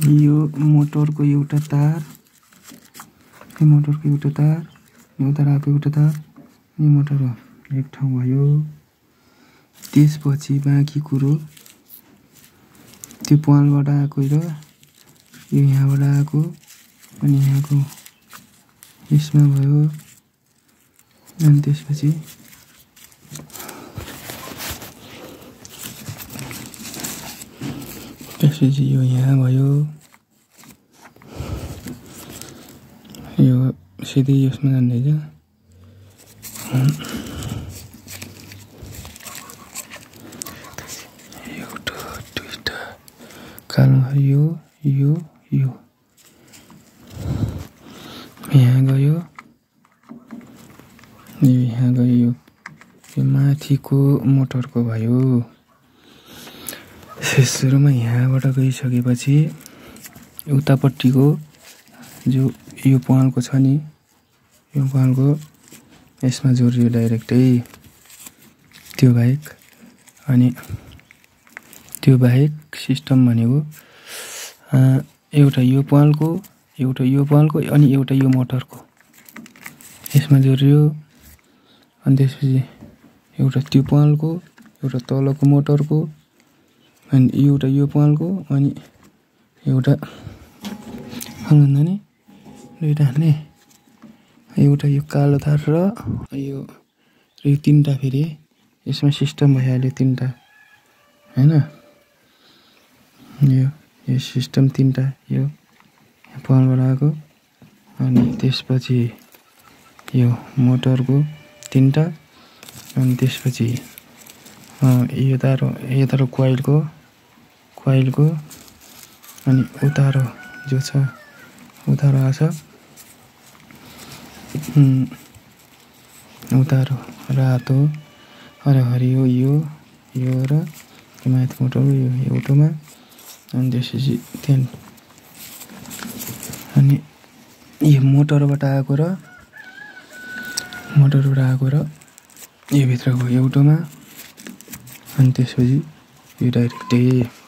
यो मोटरको एउटा तार, यो मोटरको एउटा तार, यो तार आएको एउटा तार, यो मोटर एक ठाउँ भयो। त्यसपछि बाँकी कुरो त्यो प्वालबाट आएको र यो यहाँबाट आएको अनि यहाँको यसमा भयो। अनि त्यसपछि यो यहाँ भयो। यो सिधै यसमा जाँदैछ। एउटा दुईटा कालो यो यो यो यहाँ गयो, यो यहाँ गयो। यो माथिको मोटरको भयो। सुरुमा यहाँबाट गइसकेपछि उतापट्टिको जो यो प्वालको छ नि, यो प्वालको यसमा जोडियो डाइरेक्टै त्यो बाहेक। अनि त्यो बाहेक सिस्टम भनेको एउटा यो प्वालको, एउटा यो प्वालको अनि एउटा यो मोटरको यसमा जोडियो। अनि त्यसपछि एउटा त्यो प्वालको, एउटा तलको मोटरको, अनि एउटा यो प्वालको, अनि एउटा नि दुईटा हाल्ने, एउटा यो कालो तार र यो तिनवटा फेरि यसमा सिस्टम भइहाल्यो तिनवटा हैन। यो सिस्टम तिनवटा, यो प्वालबाट आएको, अनि त्यसपछि यो मोटरको तिनवटा, अनि त्यसपछि यो तारो कोइलको, अनि उतारो जो छ उतारो आछ, उतारो रातो र हरियो यो र माथि मोटर यो एउटोमा। अनि त्यसपछि त्यहाँ अनि यो मोटरबाट आएको र यो भित्रको एउटोमा। अनि त्यसपछि यो डाइरेक्टै